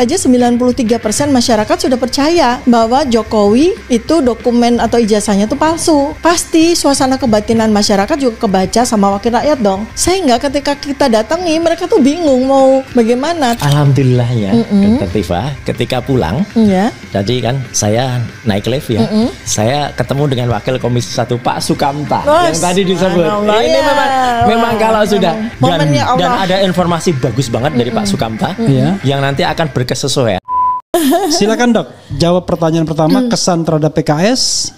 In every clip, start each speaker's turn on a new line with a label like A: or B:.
A: aja 93% masyarakat sudah percaya bahwa Jokowi itu dokumen atau ijazahnya itu palsu. Pasti suasana kebatinan masyarakat juga kebaca sama wakil rakyat dong. Sehingga ketika kita datangi, mereka tuh bingung mau bagaimana.
B: Alhamdulillahnya, Dr. Tifa, ketika pulang, tadi kan saya naik lift ya, saya ketemu dengan Wakil Komisi 1 Pak Sukamta yang tadi disebut. Ini memang kalau sudah dan ada informasi bagus banget dari Pak Sukamta yang nanti akan berkesesuaian.
C: Silakan Dok, jawab pertanyaan pertama, kesan terhadap PKS,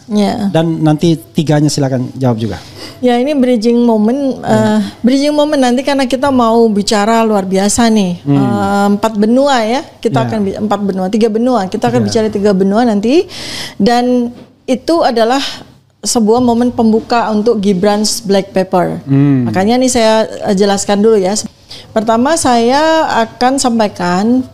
C: dan nanti tiganya silakan jawab juga.
A: Ya, ini bridging moment nanti karena kita mau bicara luar biasa nih, 4 benua ya, kita akan 4 benua, 3 benua, kita akan bicara 3 benua nanti, dan itu adalah sebuah momen pembuka untuk Gibran's Black Paper. Makanya nih saya jelaskan dulu ya. Pertama saya akan sampaikan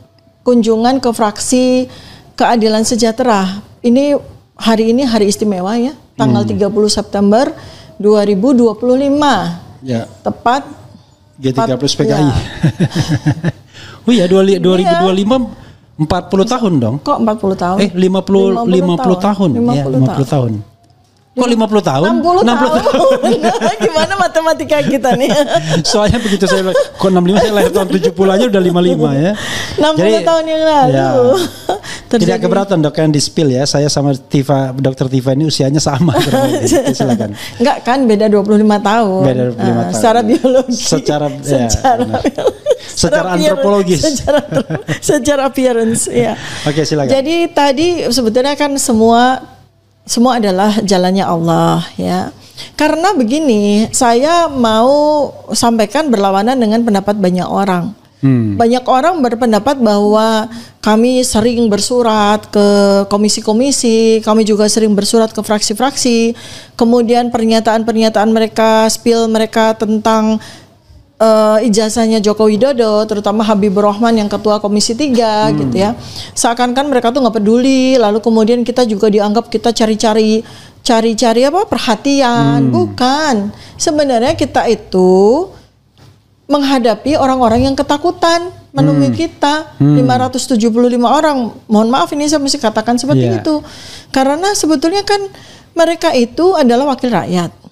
A: kunjungan ke fraksi Keadilan Sejahtera. Ini hari istimewa ya, tanggal 30 September 2025.
C: Ya.
A: Tepat
C: G30 PKI. Ya. Oh iya 2025 40 tahun dong.
A: Kok 40 tahun?
C: 50 tahun. 50 tahun. Kok 50 tahun?
A: 60 tahun. Gimana matematika kita nih?
C: Soalnya begitu saya kok 65, saya lahir tahun 70 aja udah 55 ya.
A: 60 jadi, tahun yang lalu. Ya,
C: tidak keberatan Dok yang di-spill ya. Saya sama Dr. Tifa ini usianya sama. Silakan.
A: Enggak kan, beda 25 tahun.
C: Beda 25 tahun.
A: Secara biologi.
C: Secara antropologis.
A: Secara appearance ya.
C: Oke, silakan.
A: Jadi tadi sebetulnya kan semua adalah jalannya Allah ya. Karena begini, saya mau sampaikan berlawanan dengan pendapat banyak orang. Banyak orang berpendapat bahwa kami sering bersurat ke komisi-komisi, kami juga sering bersurat ke fraksi-fraksi. Kemudian pernyataan-pernyataan mereka, spill mereka tentang ijazahnya Joko Widodo, terutama Habibur Rahman yang ketua Komisi 3 gitu ya. Seakan-akan mereka tuh nggak peduli, lalu kemudian kita juga dianggap kita cari-cari apa perhatian. Bukan. Sebenarnya kita itu menghadapi orang-orang yang ketakutan menemui kita. 575 orang. Mohon maaf ini saya mesti katakan seperti itu. Karena sebetulnya kan mereka itu adalah wakil rakyat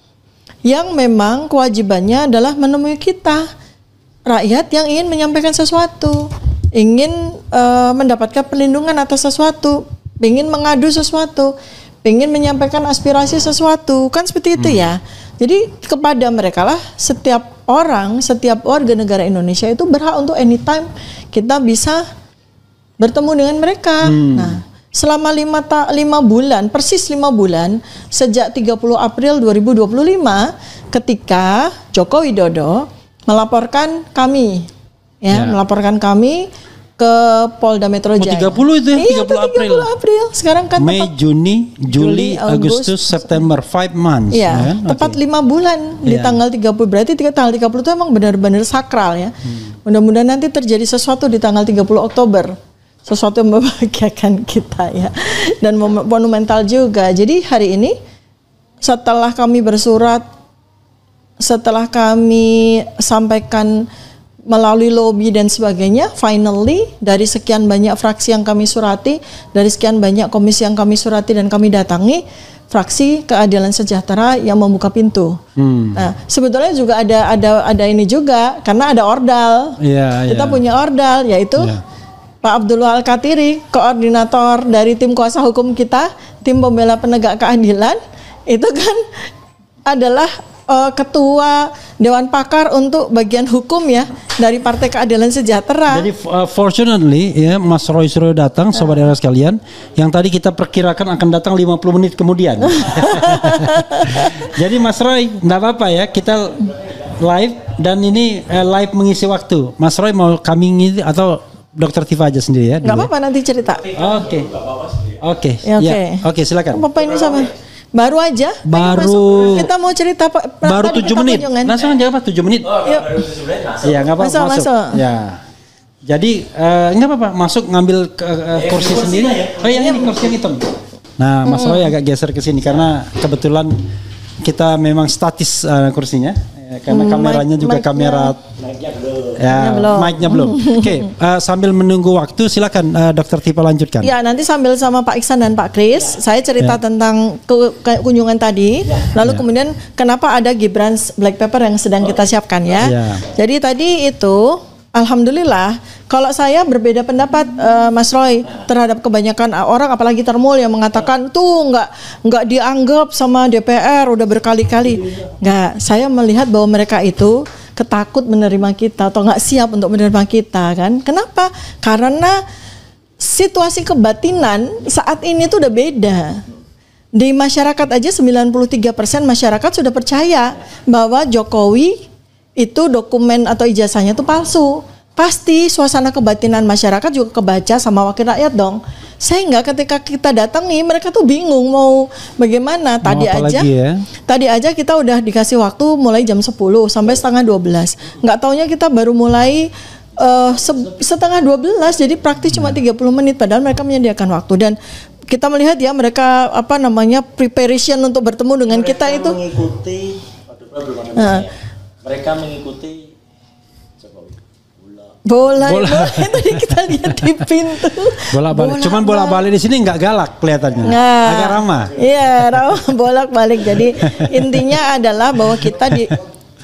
A: yang memang kewajibannya adalah menemui kita, rakyat yang ingin menyampaikan sesuatu, ingin mendapatkan perlindungan atas sesuatu, ingin mengadu sesuatu, ingin menyampaikan aspirasi sesuatu, kan seperti itu ya. Jadi kepada mereka lah setiap orang, setiap warga negara Indonesia itu berhak untuk anytime kita bisa bertemu dengan mereka. Nah, selama 5 bulan, persis 5 bulan, sejak 30 April 2025, ketika Joko Widodo melaporkan kami, melaporkan kami ke Polda Metro Jaya.
C: 30 itu ya, 30
A: April. Sekarang kan
C: Mei, Juni, Juli, Agustus, September, 5 months.
A: Ya, tepat 5 bulan di tanggal 30. Berarti tanggal 30 itu emang benar-benar sakral ya. Mudah-mudahan nanti terjadi sesuatu di tanggal 30 Oktober. Sesuatu yang membahagiakan kita ya, dan monumental juga. Jadi hari ini setelah kami bersurat, setelah kami sampaikan melalui lobby dan sebagainya, finally dari sekian banyak fraksi yang kami surati, dari sekian banyak komisi yang kami surati dan kami datangi, fraksi Keadilan Sejahtera yang membuka pintu. Nah, sebetulnya juga ada ini juga karena ada ordal. Kita punya ordal yaitu Pak Abdullah Al-Katiri, koordinator dari tim kuasa hukum kita, tim pembela penegak keadilan, itu kan adalah ketua Dewan Pakar untuk bagian hukum ya dari Partai Keadilan Sejahtera.
C: Jadi fortunately ya Mas Roy sudah datang, sobat era sekalian, yang tadi kita perkirakan akan datang 50 menit kemudian. Jadi Mas Roy, enggak apa-apa ya, kita live dan ini live mengisi waktu. Mas Roy mau kami ngisi atau Dokter Tifa aja sendiri ya?
A: Gak apa-apa nanti cerita.
C: Oke, silakan.
A: Apa ini sama? Baru aja. Kita mau cerita
C: baru 7 menit. Langsung aja apa 7 menit? Iya, nggak apa-apa masuk. Ya. Jadi nggak apa-apa masuk ngambil kursi sendiri. Oh iya, ini kursi yang hitam. Nah, Mas Roy agak geser ke sini karena kebetulan kita memang statis kursinya. Karena kameranya juga kamera Ya, mic-nya belum. Oke, sambil menunggu waktu silakan Dr. Tifa lanjutkan.
A: Ya, nanti sambil sama Pak Iksan dan Pak Kris, saya cerita tentang kunjungan tadi. Lalu kemudian kenapa ada Gibran's Black Paper yang sedang kita siapkan ya. Jadi tadi itu alhamdulillah, kalau saya berbeda pendapat Mas Roy terhadap kebanyakan orang, apalagi Termul yang mengatakan tuh nggak dianggap sama DPR udah berkali-kali. Nggak, saya melihat bahwa mereka itu ketakut menerima kita atau nggak siap untuk menerima kita kan. Kenapa? Karena situasi kebatinan saat ini tuh udah beda. Di masyarakat aja 93% masyarakat sudah percaya bahwa Jokowi itu dokumen atau ijazahnya itu palsu. Pasti suasana kebatinan masyarakat juga kebaca sama wakil rakyat dong. Sehingga ketika kita datangi mereka tuh bingung mau bagaimana. Tadi aja kita udah dikasih waktu mulai jam 10 sampai setengah 12. Nggak taunya kita baru mulai setengah 12, jadi praktis cuma 30 menit padahal mereka menyediakan waktu. Dan kita melihat ya mereka preparation untuk bertemu dengan kita itu
B: mengikuti mereka mengikuti
A: bola tadi kita lihat di pintu.
C: Bolak-balik. Cuman bolak-balik di sini nggak galak kelihatannya. Agak ramah.
A: Iya, ramah bolak-balik. Jadi intinya adalah bahwa kita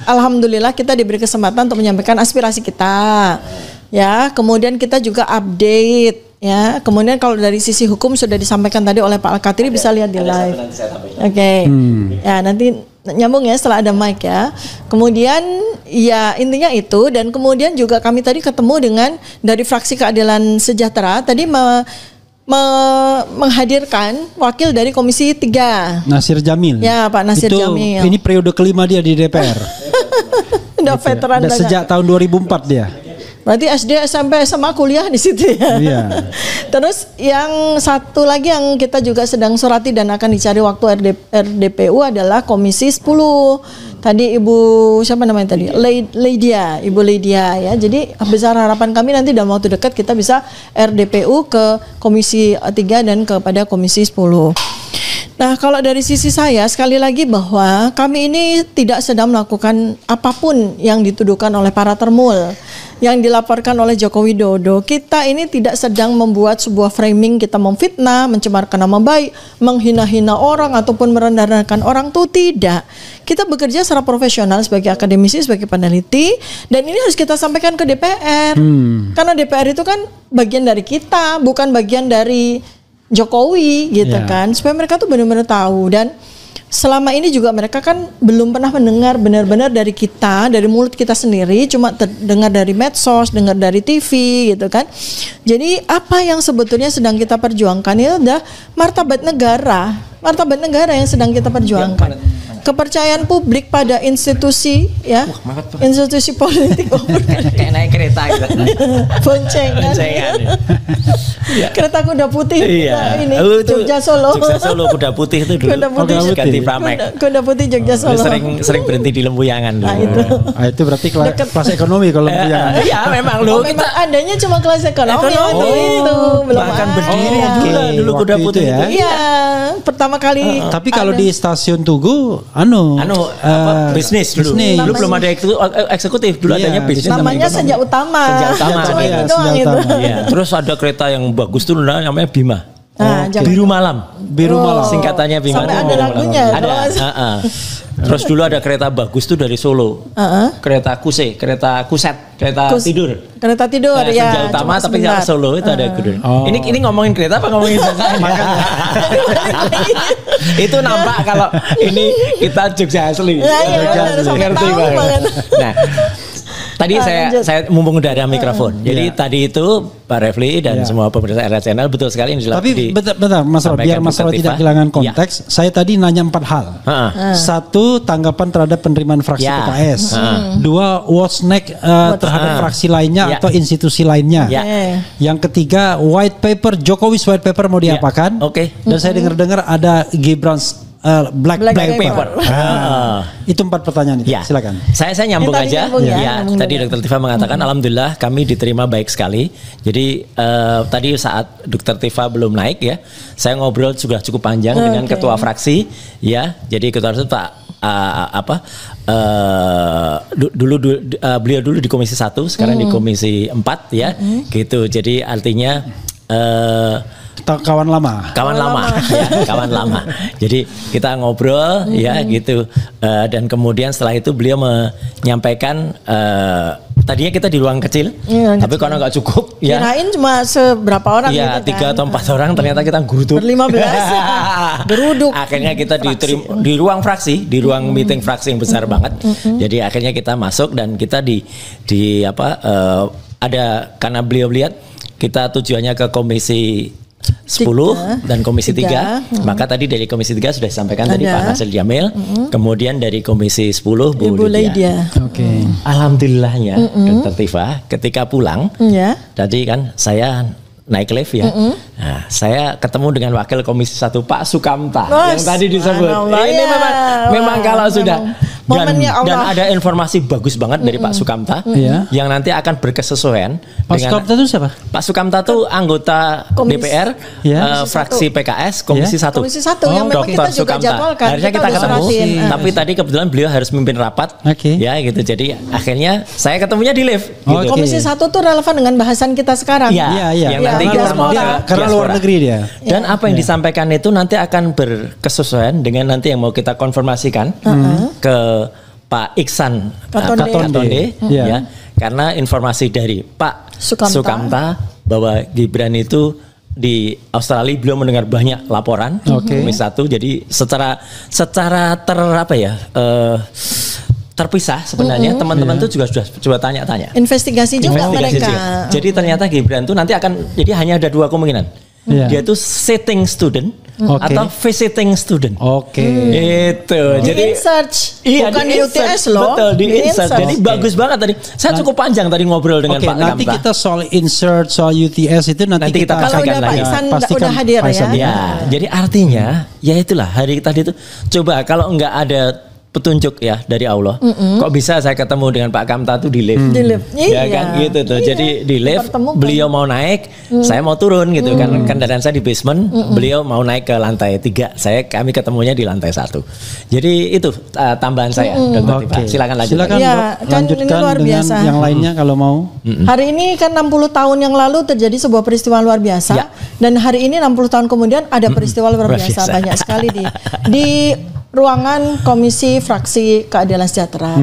A: alhamdulillah kita diberi kesempatan untuk menyampaikan aspirasi kita. Ya, kemudian kita juga update. Ya, kemudian kalau dari sisi hukum sudah disampaikan tadi oleh Pak Al-Katiri, bisa lihat di live. Oke. Ya, nanti nyambung ya setelah ada mic ya. Kemudian ya intinya itu, dan kemudian juga kami tadi ketemu dengan dari fraksi Keadilan Sejahtera tadi menghadirkan wakil dari Komisi 3.
C: Nasir Jamil.
A: Ya, Pak Nasir Jamil.
C: Ini periode kelima dia di DPR.
A: Udah veteran banget.
C: Sejak tahun 2004 dia.
A: Berarti SD, SMP, SMA, kuliah di situ ya. Iya. Terus yang satu lagi yang kita juga sedang surati dan akan dicari waktu RDPU adalah Komisi 10. Tadi Ibu siapa namanya tadi? Ibu Lydia ya. Jadi besar harapan kami nanti dalam waktu dekat kita bisa RDPU ke Komisi 3 dan kepada Komisi 10. Nah, kalau dari sisi saya sekali lagi bahwa kami ini tidak sedang melakukan apapun yang dituduhkan oleh para Termul, yang dilaporkan oleh Joko Widodo. Kita ini tidak sedang membuat sebuah framing, kita memfitnah, mencemarkan nama baik, menghina-hina orang ataupun merendahkan orang, tuh tidak. Kita bekerja secara profesional sebagai akademisi, sebagai peneliti, dan ini harus kita sampaikan ke DPR. Karena DPR itu kan bagian dari kita, bukan bagian dari Jokowi gitu kan, supaya mereka tuh benar-benar tahu. Dan selama ini juga mereka kan belum pernah mendengar benar-benar dari kita, dari mulut kita sendiri, cuma dengar dari medsos, dengar dari TV gitu kan. Jadi apa yang sebetulnya sedang kita perjuangkan itu adalah martabat negara yang sedang kita perjuangkan. Kepercayaan publik pada institusi ya, institusi politik.
B: Kayak naik kereta gitu.
A: Boncengan. Kereta kuda putih.
B: Iya.
A: Ini Jogja Solo
B: kuda putih itu dulu.
A: Kuda putih
B: ganti Pramek.
A: Kuda putih Jogja Solo.
B: Sering berhenti di Lempuyangan dulu.
C: Nah, itu berarti kelas ekonomi kalau Lempuyangan.
B: Iya, memang loh.
A: Kita adanya cuma kelas ekonomi. Itu belum
B: akan berdiri dulu kuda putih
C: ya.
A: Iya, pertama kali.
C: Tapi kalau di stasiun Tugu
B: bisnis dulu. Dulu belum ada eksekutif, dulu adanya bisnis.
A: Namanya Senja Utama.
B: Cuma
A: itu doang itu.
B: Terus ada kereta yang bagus tuh namanya Bima. Biru Malam. Singkatannya Bima.
A: Sampai ada lagunya.
B: Ada. Terus dulu ada kereta bagus tuh dari Solo. Kereta Kuset, kereta tidur.
A: Kereta tidur ya.
B: Senja Utama tapi di Solo itu ada tidur. Ini ngomongin kereta apa ngomongin jasa? Itu nampak kalau ini kita Jogja asli. Ngerti banget. Nah, tadi saya mumpung udah ada mikrofon. Jadi tadi itu Pak Refli dan semua pemirsa RA Channel betul sekali yang
C: Tapi bentar Mas Roy, biar Mas Roy tidak kehilangan konteks. Saya tadi nanya 4 hal. Satu, tanggapan terhadap penerimaan fraksi PKS. Dua, what's next terhadap fraksi lainnya atau institusi lainnya. Yang ketiga, white paper, Jokowi's white paper mau diapakan. Dan saya dengar-dengar ada Gibran's Black Paper. Itu 4 pertanyaan itu. Silakan.
B: Saya nyambung aja. Tadi Dr. Tifa mengatakan alhamdulillah kami diterima baik sekali. Jadi tadi saat Dr. Tifa belum naik ya, saya ngobrol sudah cukup panjang dengan ketua fraksi ya. Jadi ketua fraksi Pak beliau dulu di Komisi 1, sekarang di Komisi 4 ya, gitu. Jadi artinya
C: kawan lama
B: ya, kawan lama. Jadi kita ngobrol ya gitu, dan kemudian setelah itu beliau menyampaikan, tadinya kita di ruang kecil, tapi karena nggak cukup ya.
A: Kirain cuma seberapa orang
B: ya,
A: gitu
B: 3 atau 4 orang, ternyata kita geruduk.
A: Ber-15 geruduk.
B: Akhirnya kita di ruang fraksi, di ruang meeting fraksi yang besar banget. Jadi akhirnya kita masuk dan kita ada, karena beliau lihat kita tujuannya ke Komisi 10 dan Komisi 3. Maka tadi dari Komisi 3 sudah disampaikan tadi Pak Nasir Jamil. Kemudian dari Komisi 10 Bu Lydia.
C: Oke.
B: Alhamdulillahnya Dr. Tifa ketika pulang, tadi kan saya naik lift ya. Nah, saya ketemu dengan Wakil Komisi 1 Pak Sukamta yang tadi disebut. Ini memang kalau sudah dan ada informasi bagus banget dari Pak Sukamta yang nanti akan berkesesuaian.
C: Pak Sukamta itu siapa?
B: Pak Sukamta itu anggota DPR fraksi PKS Komisi 1.
A: Komisi 1 yang memang kita juga jadwalkan.
B: Akhirnya kita ketemu, tapi tadi kebetulan beliau harus memimpin rapat. Ya gitu. Jadi akhirnya saya ketemunya di lift. Gitu.
A: Komisi 1 tuh relevan dengan bahasan kita sekarang.
B: Iya. Yang nanti kita mau
C: karena luar negeri dia.
B: Dan apa yang disampaikan itu nanti akan berkesesuaian dengan nanti yang mau kita konfirmasikan ke Pak Iksan Katonde ya. Karena informasi dari Pak Sukamta bahwa Gibran itu di Australia beliau mendengar banyak laporan Komisi 1. Jadi secara terpisah sebenarnya teman-teman tuh juga sudah coba tanya-tanya.
A: Investigasi juga mereka.
B: Jadi ternyata Gibran tuh nanti akan, jadi hanya ada 2 kemungkinan. Dia tuh sitting student atau visiting student. Itu. Jadi
A: search. Bukan di UTS loh.
B: Betul, di insert. Jadi bagus banget tadi. Saya cukup panjang tadi ngobrol dengan Pak Kamta.
C: Nanti kita soal insert, soal UTS itu nanti kita
A: kalau udah Pak Iksan udah hadir ya.
B: Jadi artinya ya itulah hari tadi itu coba kalau enggak ada petunjuk ya dari Allah. Kok bisa saya ketemu dengan Pak Kamta tuh di lift? Ya kan gitu tuh. Jadi di lift beliau mau naik, saya mau turun gitu kan. Kendaraan saya di basement, beliau mau naik ke lantai 3. Kami ketemunya di lantai 1. Jadi itu tambahan saya. Dr. Tifa. Silakan lanjut.
C: Silakan lanjutkan luar biasa. Dengan yang lainnya kalau mau.
A: Hari ini kan 60 tahun yang lalu terjadi sebuah peristiwa luar biasa, dan hari ini 60 tahun kemudian ada peristiwa luar biasa banyak sekali di ruangan Komisi Fraksi Keadilan Sejahtera.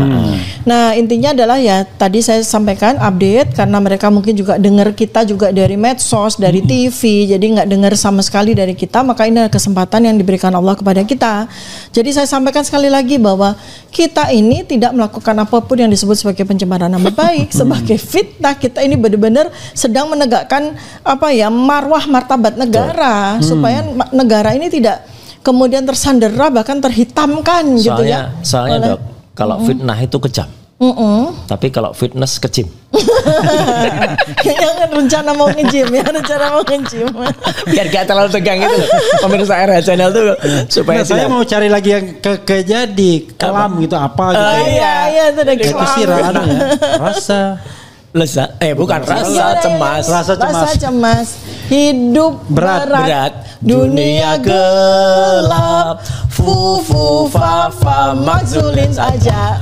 A: Nah, intinya adalah ya tadi saya sampaikan update karena mereka mungkin juga dengar kita juga dari medsos, dari TV, jadi nggak dengar sama sekali dari kita, maka ini adalah kesempatan yang diberikan Allah kepada kita. Jadi saya sampaikan sekali lagi bahwa kita ini tidak melakukan apapun yang disebut sebagai pencemaran nama baik, sebagai fitnah. Kita ini benar-benar sedang menegakkan marwah martabat negara supaya negara ini tidak kemudian tersandera bahkan terhitamkan gitu ya.
B: Soalnya Dok, kalau fitnah itu kejam. Tapi kalau fitness kecim.
A: Jangan rencana mau nge-gym ya,
B: Biar gak terlalu tegang itu pemirsa RH Channel tuh supaya
C: saya mau cari lagi yang jadi kelam gitu apa gitu.
A: Iya itu ada kelam.
C: Itu sih rasa
B: lezat, bukan rasa cemas.
C: Rasa cemas.
A: Hidup berat. Dunia gelap. Fufu fafa makzulin saja.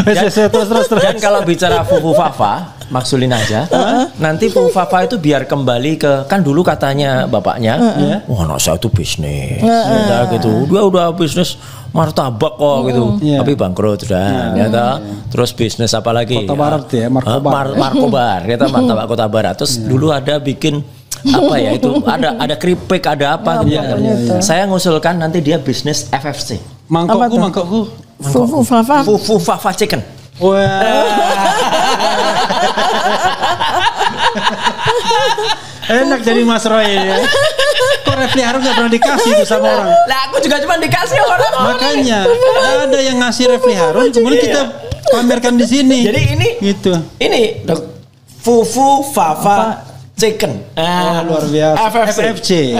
C: Terus.
B: Dan kalau bicara fufu fafa maksulin aja, nanti fufu fafa itu biar kembali ke, kan dulu katanya bapaknya, wah anak saya itu bisnis, gitu. Dia udah bisnis martabak kok gitu, tapi bangkrut sudah, terus bisnis apa lagi?
C: Kota Barat ya,
B: Markobar, kita martabak Kota Barat. Terus dulu ada bikin apa ya itu, ada keripik, ada apa gitu. Saya ngusulkan nanti dia bisnis FFC.
C: Mangkokku.
B: Fufu Fafa Chicken.
C: Enak jadi Mas Roy ya. Kok Refli Harun gak pernah dikasih itu sama orang?
B: Lah aku juga cuma dikasih orang.
C: Makanya ada yang ngasih Refli Harun, kemudian kita pamerkan di sini.
B: Jadi ini
C: gitu.
B: Ini Fufu Fafa Chicken.
C: Luar biasa.
B: FFC.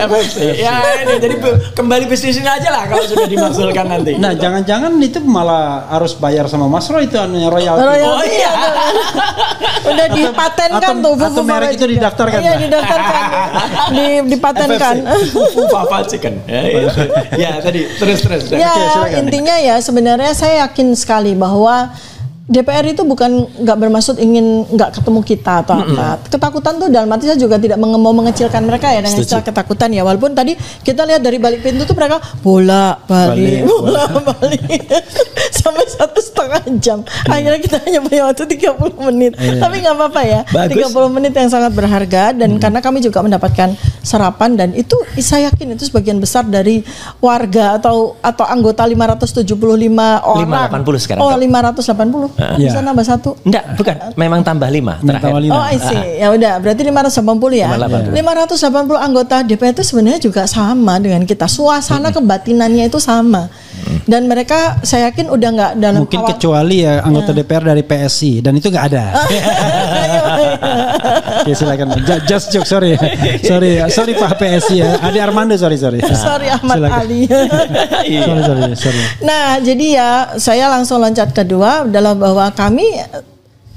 B: Ya ini jadi kembali bisnisin aja lah kalau sudah dimaksudkan nanti.
C: Nah jangan-jangan itu malah harus bayar sama Mas Roy itu anunya royalti.
B: Oh iya.
A: Udah dipatenkan tuh.
C: Atau merek itu didaftarkan.
A: Iya didaftarkan. Dipatenkan.
B: Fufu Fafa Chicken. Ya tadi terus.
A: Ya intinya ya sebenarnya saya yakin sekali bahwa DPR itu bukan nggak bermaksud ingin nggak ketemu kita atau apa. Ketakutan tuh dalam arti saya juga tidak mau mengecilkan mereka ya dengan istilah ketakutan ya. Walaupun tadi kita lihat dari balik pintu tuh mereka bolak-balik sampai 1,5 jam. Akhirnya kita hanya punya waktu 30 menit. Tapi nggak apa-apa ya. Bagus. 30 menit yang sangat berharga dan karena kami juga mendapatkan sarapan dan itu saya yakin itu sebagian besar dari warga atau anggota 575 orang.
B: 580 sekarang.
A: Oh 580. Bisa nambah 1?
B: Enggak, bukan. Memang tambah 5 terakhir.
A: Oh, I see. Ya udah, berarti 580 ya. 580 anggota DPR itu sebenarnya juga sama dengan kita. Suasana kebatinannya itu sama. Dan mereka saya yakin udah nggak dalam
C: mungkin kecuali ya anggota DPR dari PSI dan itu nggak ada. Oke, silakan. Just joke, sorry Pak PSI ya. Adi Armando sorry.
A: Sorry Ahmad silakan. Ali. sorry. Nah, jadi ya saya langsung loncat kedua adalah bahwa kami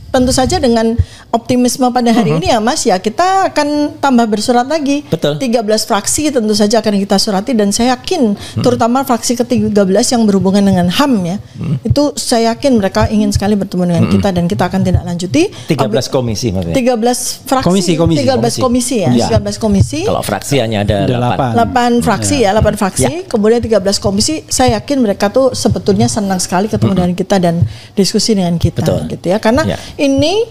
A: tentu saja dengan optimisme pada hari ini ya Mas ya kita akan tambah bersurat lagi.
B: Betul.
A: 13 fraksi tentu saja akan kita surati dan saya yakin terutama fraksi ke-13 yang berhubungan dengan HAM ya. Itu saya yakin mereka ingin sekali bertemu dengan kita dan kita akan tindak lanjuti.
B: 13 komisi maksudnya.
A: 13 fraksi. 13 komisi ya. 13 komisi.
B: Kalau fraksi hanya ada
A: 8 fraksi ya, 8 fraksi. Kemudian 13 komisi saya yakin mereka tuh sebetulnya senang sekali ketemu dengan kita dan diskusi dengan kita.
B: Betul.
A: Gitu ya. Karena ini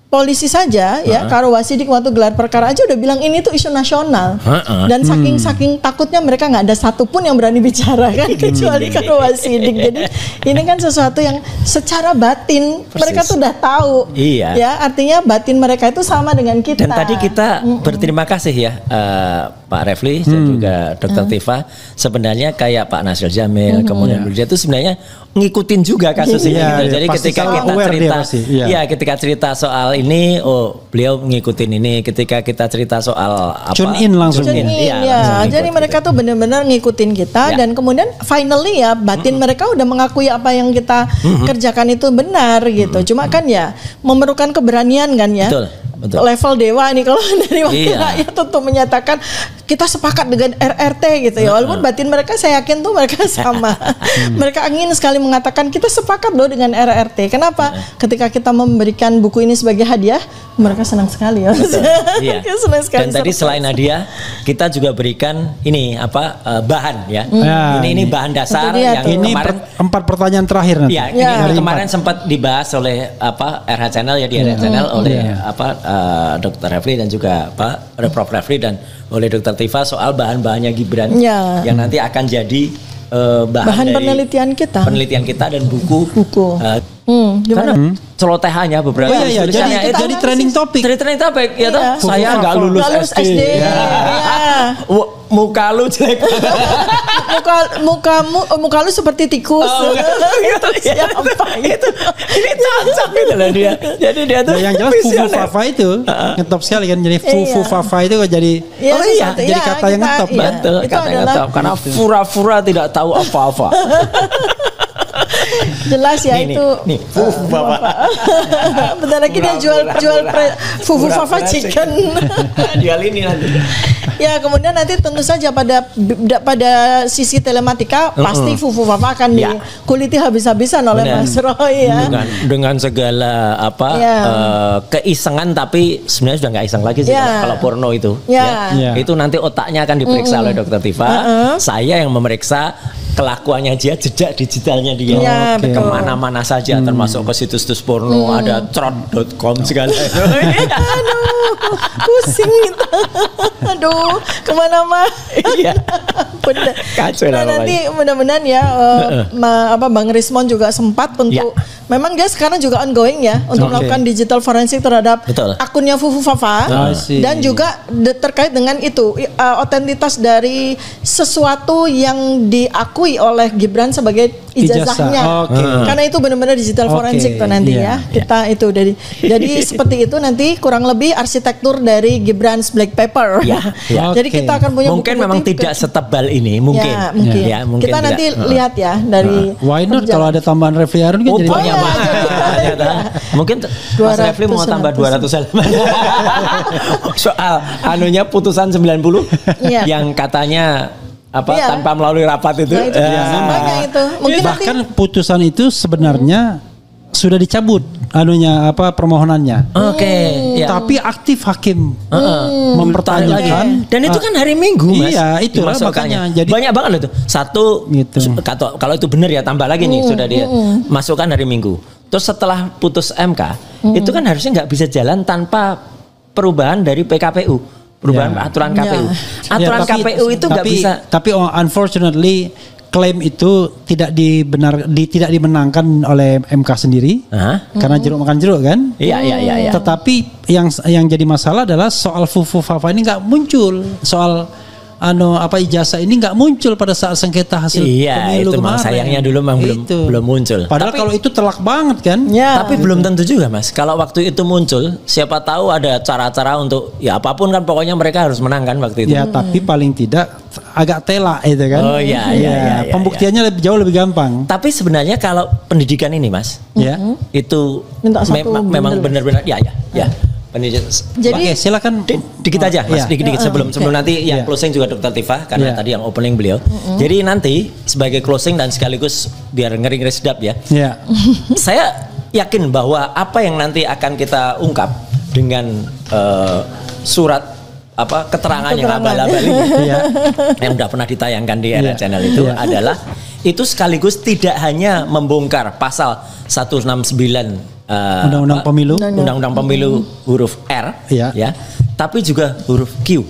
A: polisi saja ya Karo Wasidik waktu gelar perkara aja udah bilang ini tuh isu nasional dan saking takutnya mereka nggak ada satupun yang berani bicara kan kecuali Karo Wasidik. Jadi ini kan sesuatu yang secara batin mereka tuh udah tahu ya artinya batin mereka itu sama dengan kita.
B: Dan tadi kita berterima kasih ya Pak Refli dan juga Dr. Tifa sebenarnya kayak Pak Nasir Jamil kemudian dia itu sebenarnya ngikutin juga kasus ini gitu. Jadi ketika kita cerita ketika cerita soal ini beliau ngikutin ini ketika kita cerita soal apa
C: tune in langsung
A: ya. Jadi mereka tuh benar-benar ngikutin kita dan kemudian finally ya batin mereka udah mengakui apa yang kita kerjakan itu benar gitu. Cuma kan ya memerlukan keberanian kan ya. Betul. Level dewa nih kalau dari wakil rakyat untuk menyatakan kita sepakat dengan RRT gitu ya. Walaupun batin mereka saya yakin tuh mereka sama. Mereka ingin sekali mengatakan kita sepakat loh dengan RRT. Kenapa? Ketika kita memberikan buku ini sebagai hadiah, mereka senang sekali ya. Senang sekali.
B: Dan tadi selain hadiah, kita juga berikan ini bahan ya. Ini bahan dasar yang
C: ini
B: kemarin
C: 4 pertanyaan terakhir nanti.
B: Ini kemarin sempat dibahas oleh RH Channel ya di RH Channel oleh Dr. Refli dan juga Prof. Refli dan oleh Dr. Tifa soal bahan-bahannya Gibran yang nanti akan jadi bahan
A: penelitian kita
B: dan buku. Karena celotehannya beberapa
C: jadi trending topic.
B: Ya toh saya nggak lulus SD. Muka lu jelek.
A: muka lu seperti tikus.
B: Siapa itu? Ini cocok gitu loh dia. Jadi dia tuh
C: yang jelas Fufu Fafa itu ngetop sekali kan. Jadi Fufu Fafa itu jadi jadi kata yang ngetop.
B: Betul, kata yang ngetop karena fura-fura tidak tahu apa-apa.
A: Jelas ya
B: nih,
A: itu.
B: Nih, Fufu Fafa.
A: Bentar lagi dia jual Fufu Fafa chicken.
B: Jual ini nanti.
A: Ya kemudian nanti tentu saja pada sisi telematika pasti Fufu Fafa akan dikuliti habis-habisan oleh Mas Roy ya.
B: Dengan segala keisengan tapi sebenarnya sudah nggak iseng lagi sih kalau porno itu. Itu nanti otaknya akan diperiksa oleh Dr. Tifa. Saya yang memeriksa kelakuannya dia, jejak digitalnya dia kemana-mana saja termasuk ke situs-situs porno ada trot.com segala itu.
A: Aduh pusing itu. Aduh kemana-mana.
B: Kacau lah
A: nanti mudah-mudahan ya Bang Rismon juga sempat untuk memang dia sekarang juga ongoing ya untuk melakukan digital forensik terhadap akunnya Fufu Fafa dan juga terkait dengan itu otentitas dari sesuatu yang diakui oleh Gibran sebagai ijazahnya. Karena itu benar-benar digital forensik tuh nanti ya. Kita itu jadi seperti itu nanti kurang lebih arsitektur dari Gibran's Black Paper. Jadi kita akan punya
B: mungkin memang tidak setebal ini mungkin.
A: Ya, mungkin kita nanti lihat ya dari
C: why not kalau ada tambahan Refli Harun kan jadi
B: banyak banget. Mungkin Mas Refli mau tambah 200 halaman. Soal anunya putusan 90 yang katanya tanpa melalui rapat itu.
A: Itu. Mungkin
C: bahkan putusan itu sebenarnya sudah dicabut permohonannya. Tapi aktif hakim mempertanyakan.
B: Dan itu kan hari Minggu, Mas.
C: Iya, itu makanya.
B: Jadi banyak banget loh itu. Satu gitu. Kalau itu benar ya tambah lagi nih sudah dia masukkan hari Minggu. Terus setelah putus MK, itu kan harusnya nggak bisa jalan tanpa perubahan dari PKPU. Perubahan aturan KPU. Aturan KPU itu nggak bisa.
C: Tapi unfortunately klaim itu tidak dimenangkan oleh MK sendiri karena jeruk makan jeruk kan.
B: Iya.
C: Tetapi yang jadi masalah adalah soal fufu fafa ini nggak muncul. Soal ijazah ini nggak muncul pada saat sengketa hasil pemilu
B: itu
C: kemarin.
B: Sayangnya dulu memang belum muncul.
C: Padahal kalau itu telak banget kan.
B: Tapi belum tentu juga, Mas. Kalau waktu itu muncul, siapa tahu ada cara-cara untuk apapun kan pokoknya mereka harus menang kan waktu itu.
C: Ya, tapi paling tidak agak telak itu kan. Pembuktiannya jauh lebih gampang.
B: Tapi sebenarnya kalau pendidikan ini, Mas, itu memang benar-benar ya.
C: Jadi silakan
B: dikit aja Mas, dikit sebelum nanti yang closing juga Dr. Tifa karena tadi yang opening beliau. Jadi nanti sebagai closing dan sekaligus biar ngeri-ngeri sedap ya. Saya yakin bahwa apa yang nanti akan kita ungkap dengan surat keterangan yang abal-abal ini yang udah pernah ditayangkan di Era Channel itu adalah itu sekaligus tidak hanya membongkar pasal 169 Undang-Undang Pemilu huruf R tapi juga huruf Q.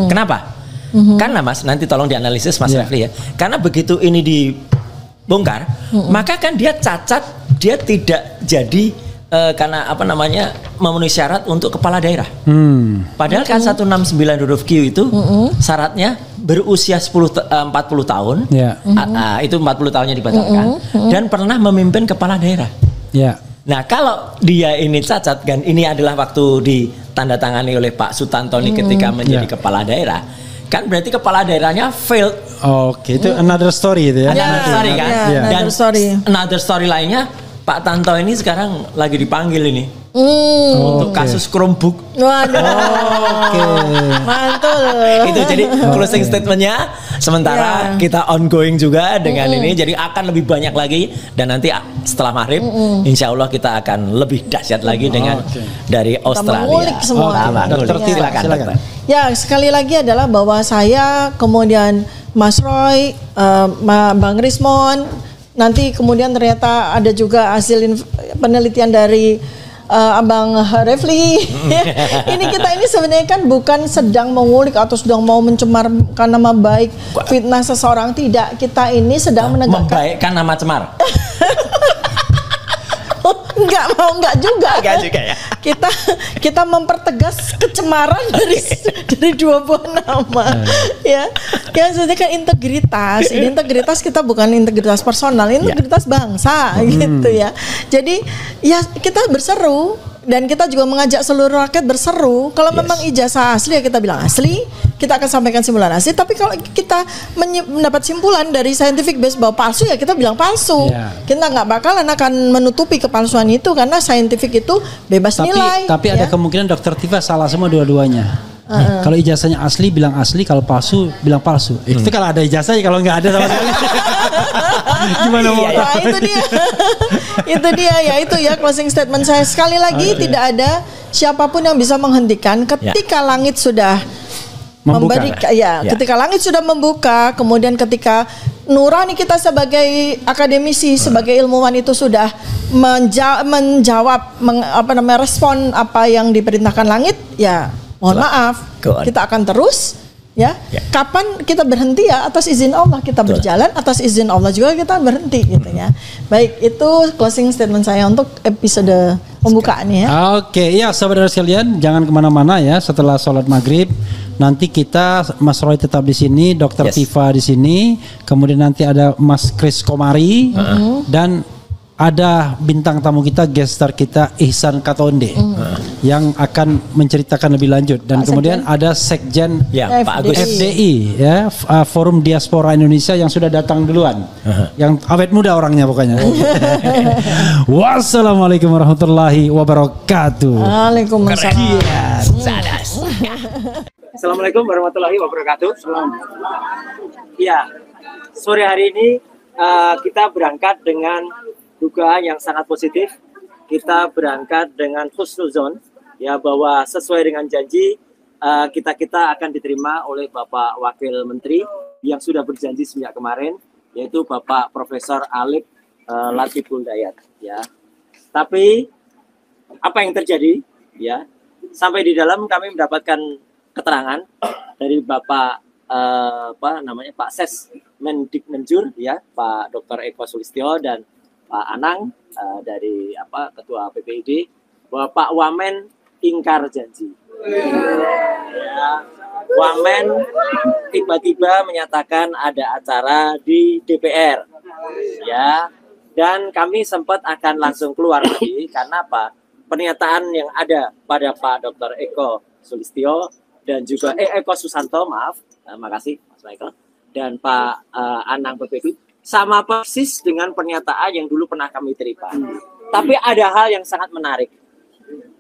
B: Kenapa? Karena Mas nanti tolong dianalisis Mas Refli ya. Karena begitu ini dibongkar, maka kan dia cacat, dia tidak jadi karena memenuhi syarat untuk kepala daerah. Padahal kan 169 huruf Q itu syaratnya berusia 40 tahun. Itu 40 tahunnya dibatalkan dan pernah memimpin kepala daerah. Nah kalau dia ini cacat kan ini adalah waktu ditandatangani oleh Pak Sutantoni ketika menjadi kepala daerah kan berarti kepala daerahnya failed.
C: Itu another story itu ya.
B: Another story kan. Dan another story lainnya Pak Tanto ini sekarang lagi dipanggil ini untuk kasus Chromebook.
A: Mantul.
B: Itu jadi closing statementnya. Sementara kita ongoing juga dengan ini, jadi akan lebih banyak lagi dan nanti setelah maghrib, insya Allah kita akan lebih dahsyat lagi dengan dari Australia.
A: Silakan. Ya sekali lagi adalah bahwa saya kemudian Mas Roy, Bang Rismon, nanti kemudian ternyata ada juga hasil penelitian dari Abang Refli. Ini kita ini sebenarnya kan bukan sedang mengulik atau sedang mau mencemarkan nama baik, fitnah seseorang, tidak. Kita ini sedang menegakkan
B: membaikkan nama cemar.
A: Enggak juga ya. Kita mempertegas kecemaran dari dua buah nama. Ya sebenarnya kan integritas. Ini integritas kita bukan integritas personal, integritas bangsa gitu ya. Jadi ya kita berseru dan kita juga mengajak seluruh rakyat berseru. Kalau memang ijazah asli ya kita bilang asli, kita akan sampaikan simpulan asli. Tapi kalau kita mendapat simpulan dari scientific base bahwa palsu ya kita bilang palsu. Kita nggak bakalan akan menutupi kepalsuan itu karena scientific itu bebas nilai.
C: Tapi ada kemungkinan Dr. Tifa salah semua dua-duanya. Kalau ijazahnya asli bilang asli, kalau palsu bilang palsu. Itu kalau ada ijazahnya, kalau nggak ada sama sekali. Gimana mau? Itu dia ya closing statement saya. Sekali lagi tidak ada siapapun yang bisa menghentikan ketika langit sudah ketika langit sudah membuka, kemudian ketika nurani kita sebagai akademisi, sebagai ilmuwan itu sudah menjawab respon apa yang diperintahkan langit, ya mohon maaf, kita akan terus kapan kita berhenti ya atas izin Allah kita berjalan, atas izin Allah juga kita berhenti gitu ya. Baik, itu closing statement saya untuk episode
A: pembukaannya.
C: Oke, ya saudara sekalian, jangan kemana-mana ya. Setelah sholat maghrib, nanti kita Mas Roy tetap di sini, Dokter Tifa di sini, kemudian nanti ada Mas Kris Komari dan ada bintang tamu kita, guest star kita Ihsan Katonde yang akan menceritakan lebih lanjut dan kemudian ada Sekjen
B: Pak Agus
C: FDI ya, Forum Diaspora Indonesia yang sudah datang duluan, yang awet muda orangnya pokoknya. Wassalamualaikum warahmatullahi wabarakatuh.
A: Waalaikumsalam.
D: Assalamualaikum warahmatullahi wabarakatuh. Ya, sore hari ini kita berangkat dengan dugaan yang sangat positif. Kita berangkat dengan husnuzon, ya, bahwa sesuai dengan janji kita akan diterima oleh Bapak Wakil Menteri yang sudah berjanji sejak kemarin, yaitu Bapak Profesor Alif Latiful Dayat, ya. Tapi apa yang terjadi, ya, sampai di dalam kami mendapatkan keterangan dari Bapak Pak Ses Mendikmenjur, ya, Pak Dr. Eko Sulistyo dan Pak Anang dari Ketua PPID, bahwa Pak Wamen ingkar janji. Ya, Wamen tiba-tiba menyatakan ada acara di DPR, ya, dan kami sempat akan langsung keluar lagi karena apa? Pernyataan yang ada pada Pak Dr. Eko Sulistyo dan juga Eko Susanto, maaf, makasih Mas Michael, dan Pak Anang PPID sama persis dengan pernyataan yang dulu pernah kami terima. Tapi ada hal yang sangat menarik.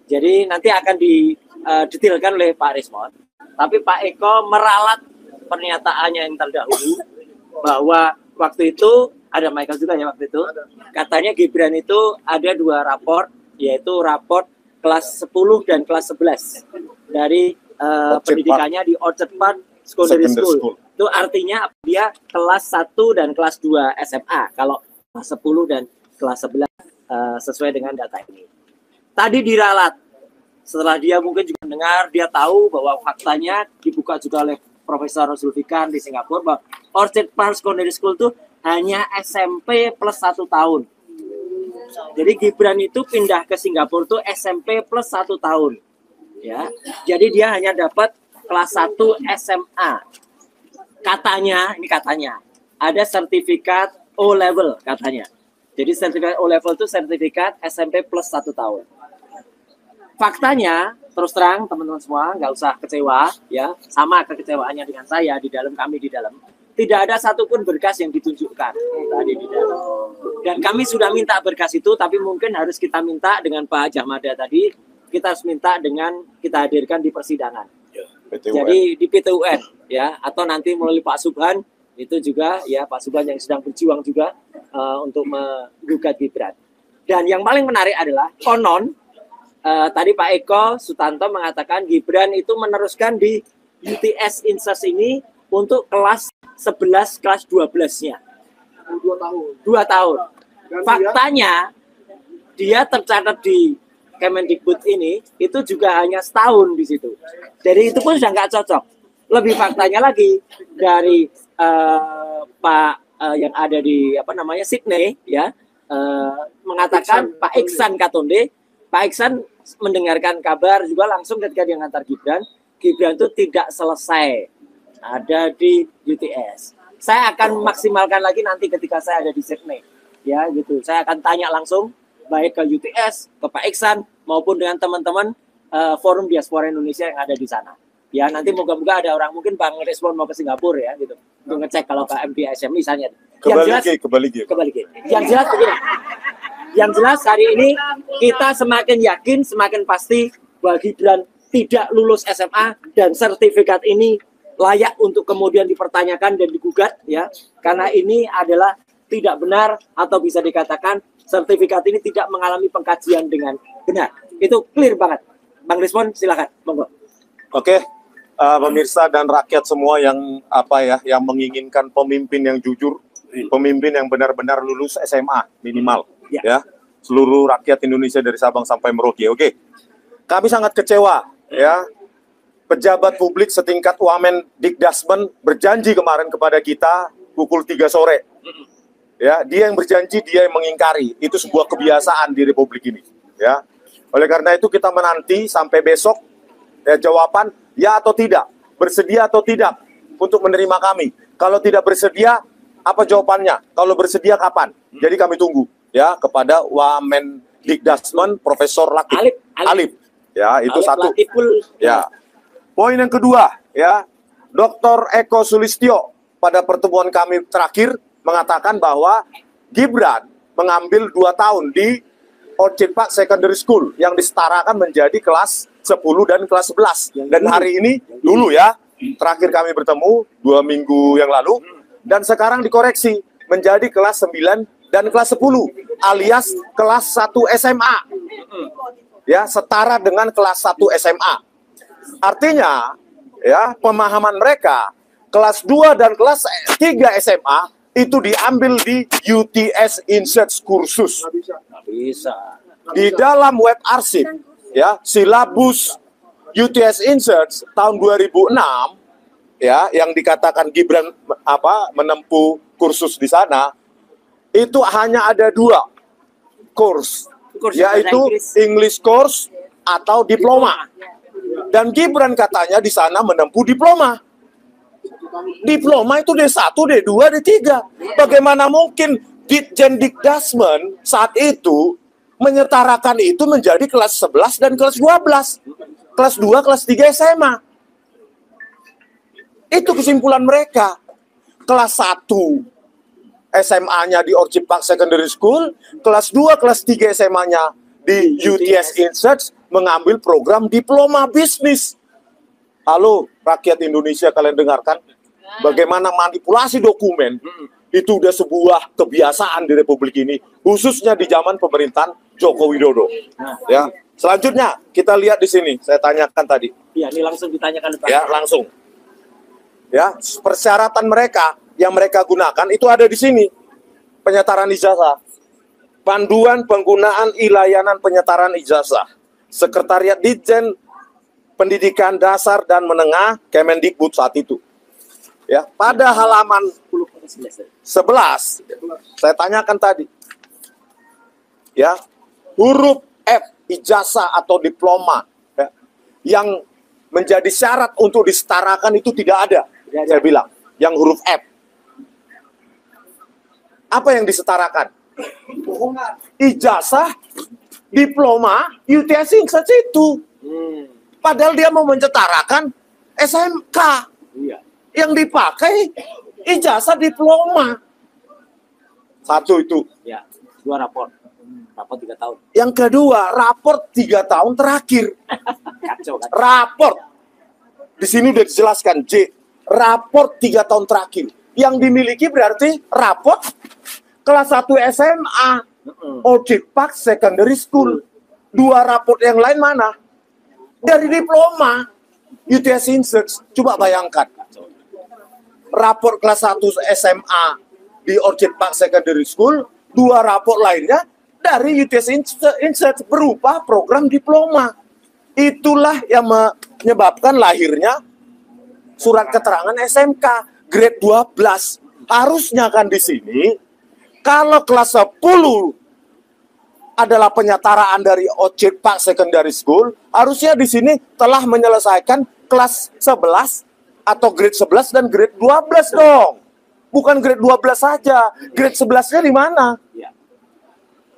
D: Jadi nanti akan didetailkan oleh Pak Rismon. Tapi Pak Eko meralat pernyataannya yang terdahulu bahwa waktu itu ada Michael juga ya waktu itu. Katanya Gibran itu ada 2 raport, yaitu raport kelas 10 dan kelas 11 dari pendidikannya di Orchard Park Secondary School. Itu artinya dia kelas 1 dan kelas 2 SMA. Kalau kelas 10 dan kelas 11 sesuai dengan data ini. Tadi diralat. Setelah dia mungkin juga mendengar, dia tahu bahwa faktanya dibuka juga oleh Profesor Zulfikar di Singapura bahwa Orchard Park Secondary School itu hanya SMP plus 1 tahun. Jadi Gibran itu pindah ke Singapura itu SMP plus 1 tahun. Ya. Jadi dia hanya dapat kelas 1 SMA. Katanya ada sertifikat O level katanya. Jadi sertifikat O level itu sertifikat SMP plus 1 tahun. Faktanya, terus terang teman-teman semua, nggak usah kecewa, ya, sama kekecewaannya dengan saya di dalam, tidak ada satupun berkas yang ditunjukkan tadi di dalam. Dan kami sudah minta berkas itu, tapi mungkin harus kita minta dengan Pak Jahmada tadi, kita harus minta dengan kita hadirkan di persidangan. Jadi di PT-UN, ya, atau nanti melalui Pak Subhan, itu juga ya Pak Subhan yang sedang berjuang juga untuk menggugat Gibran. Dan yang paling menarik adalah konon tadi Pak Eko Sutanto mengatakan Gibran itu meneruskan di UTS Inses ini untuk kelas 11, kelas 12-nya. 2 tahun. Faktanya dia tercatat di Kemendikbud ini itu juga hanya setahun di situ. Jadi itu pun sudah nggak cocok. Lebih faktanya lagi dari Pak yang ada di Sydney, ya, mengatakan Pak Ihsan Katonde, Pak Ihsan mendengarkan kabar juga langsung ketika dia ngantar Gibran itu tidak selesai ada di UTS. Saya akan maksimalkan lagi nanti ketika saya ada di Sydney, ya gitu. Saya akan tanya langsung baik ke UTS, ke Pak Ihsan, maupun dengan teman-teman Forum Diaspora Indonesia yang ada di sana. Ya, nanti moga-moga ada orang, mungkin Bang Respon mau ke Singapura ya, gitu. Untuk ngecek kalau ke MPSM misalnya. Kembali. Yang jelas begini. Yang jelas hari ini kita semakin yakin, semakin pasti bahwa Gibran tidak lulus SMA dan sertifikat ini layak untuk kemudian dipertanyakan dan digugat, ya. Karena ini adalah tidak benar atau bisa dikatakan sertifikat ini tidak mengalami pengkajian dengan benar. Itu clear banget. Bang Rismon, silakan, monggo.
E: Oke, pemirsa dan rakyat semua yang yang menginginkan pemimpin yang jujur, pemimpin yang benar-benar lulus SMA minimal, ya. Seluruh rakyat Indonesia dari Sabang sampai Merauke. Oke, kami sangat kecewa, ya. Pejabat publik setingkat Wamen Dikdasmen berjanji kemarin kepada kita pukul 3 sore. Ya, dia yang berjanji, dia yang mengingkari. Itu sebuah kebiasaan di Republik ini, ya. Oleh karena itu kita menanti sampai besok ya, jawaban ya atau tidak, bersedia atau tidak untuk menerima kami. Kalau tidak bersedia, apa jawabannya? Kalau bersedia kapan? Jadi kami tunggu ya kepada Wamendikdasmen Profesor Alif. Ya, itu Alif satu. Ya. Poin yang kedua, ya, Dr. Eko Sulistyo pada pertemuan kami terakhir mengatakan bahwa Gibran mengambil 2 tahun di Orchid Park Secondary School yang disetarakan menjadi kelas 10 dan kelas 11. Dan hari ini dulu ya, terakhir kami bertemu 2 minggu yang lalu, dan sekarang dikoreksi menjadi kelas 9 dan kelas 10 alias kelas 1 SMA. Ya, setara dengan kelas 1 SMA. Artinya, ya, pemahaman mereka kelas 2 dan kelas 3 SMA itu diambil di UTS Insights kursus.
D: Bisa.
E: Di dalam web arsip, ya, silabus UTS Insights tahun 2006, ya, yang dikatakan Gibran menempuh kursus di sana, itu hanya ada 2 kurs, yaitu English course atau diploma. Dan Gibran katanya di sana menempuh diploma. Diploma itu D1, D2, D3. Bagaimana mungkin Ditjen Dikdasmen saat itu menyetarakan itu menjadi kelas 11 dan kelas 12. Kelas 2, kelas 3 SMA. Itu kesimpulan mereka. Kelas 1 SMA-nya di Orchid Park Secondary School, kelas 2, kelas 3 SMA-nya di UTS Insights mengambil program diploma bisnis. Halo, rakyat Indonesia, kalian dengarkan? Bagaimana manipulasi dokumen itu udah sebuah kebiasaan di Republik ini, khususnya di zaman pemerintahan Joko Widodo. Ya, selanjutnya kita lihat di sini. Saya tanyakan tadi.
D: Ya, ini langsung ditanyakan.
E: Ya, langsung. Ya, persyaratan mereka yang mereka gunakan itu ada di sini. Penyetaran ijazah, panduan penggunaan layanan penyetaran ijazah, Sekretariat Ditjen Pendidikan Dasar dan Menengah Kemendikbud saat itu. Ya, pada halaman 11 saya tanyakan tadi. Ya, huruf F ijazah atau diploma, ya, yang menjadi syarat untuk disetarakan itu tidak ada. Saya bilang, yang huruf F. Apa yang disetarakan? Ijazah, diploma, UTS Insights itu. Padahal dia mau menyetarakan SMK. Yang dipakai ijazah diploma. Satu itu.
D: Ya, 2 rapor. Rapor 3 tahun.
E: Yang kedua, rapor 3 tahun terakhir.
D: Kacau.
E: Rapor. Di sini udah dijelaskan, J. Rapor 3 tahun terakhir. Yang dimiliki berarti rapor kelas 1 SMA. Orchid Park Secondary School. 2 rapor yang lain mana? Dari diploma. UTS Insights. Coba bayangkan. Rapor kelas 1 SMA di Orchid Park Secondary School, 2 rapor lainnya dari UTS Insights berupa program diploma. Itulah yang menyebabkan lahirnya surat keterangan SMK grade 12. Harusnya kan di sini, kalau kelas 10 adalah penyetaraan dari Orchid Park Secondary School, harusnya di sini telah menyelesaikan kelas 11 atau grade 11 dan grade 12 dong. Bukan grade 12 saja. Grade 11-nya di mana? Ya.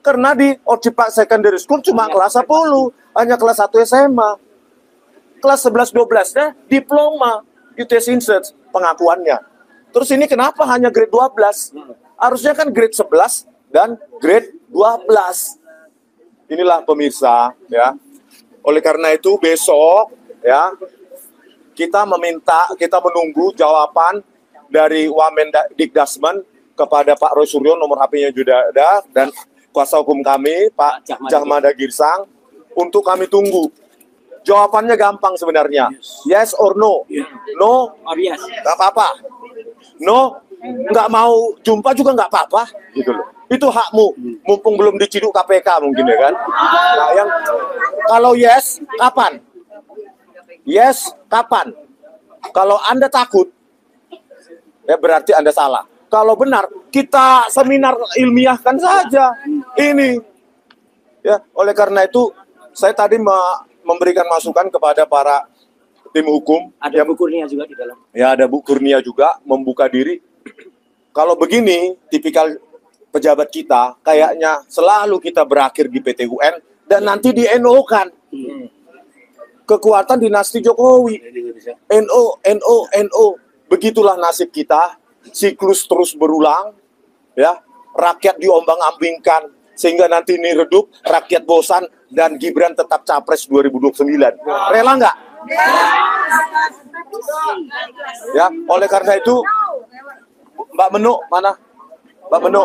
E: Karena di Orchid Park Secondary School cuma kelas 10. Hanya kelas 1 SMA. Kelas 11-12-nya diploma. UTS Insights pengakuannya. Terus ini kenapa hanya grade 12? Harusnya kan grade 11 dan grade 12. Inilah pemirsa, ya. Oleh karena itu besok, ya, kita menunggu jawaban dari Wamendikdasmen kepada Pak Roy Suryo, nomor HP-nya juga ada, dan kuasa hukum kami, Pak Jahmada Girsang, untuk kami tunggu. Jawabannya gampang sebenarnya. Yes or no? No,
D: yes.
E: Nggak apa-apa. No, nggak mau jumpa juga nggak apa-apa. Gitu loh. Itu hakmu, mumpung belum diciduk KPK mungkin ya kan. Nah, yang kalau yes, kapan? Yes, kapan? Kalau Anda takut, ya berarti Anda salah. Kalau benar, kita seminar ilmiahkan saja ini. Ya, oleh karena itu saya tadi memberikan masukan kepada para tim hukum.
D: Ada Bu Kurnia juga di dalam.
E: Ya, ada Bu Kurnia juga membuka diri. Kalau begini, tipikal pejabat kita, kayaknya selalu kita berakhir di PT UN dan nanti di NO-kan. Kekuatan dinasti Jokowi. NO. Begitulah nasib kita. Siklus terus berulang. Ya, rakyat diombang-ambingkan sehingga nanti ini redup, rakyat bosan dan Gibran tetap capres 2029. Rela nggak? Ya, oleh karena itu Mbak Benu mana? Mbak Benu.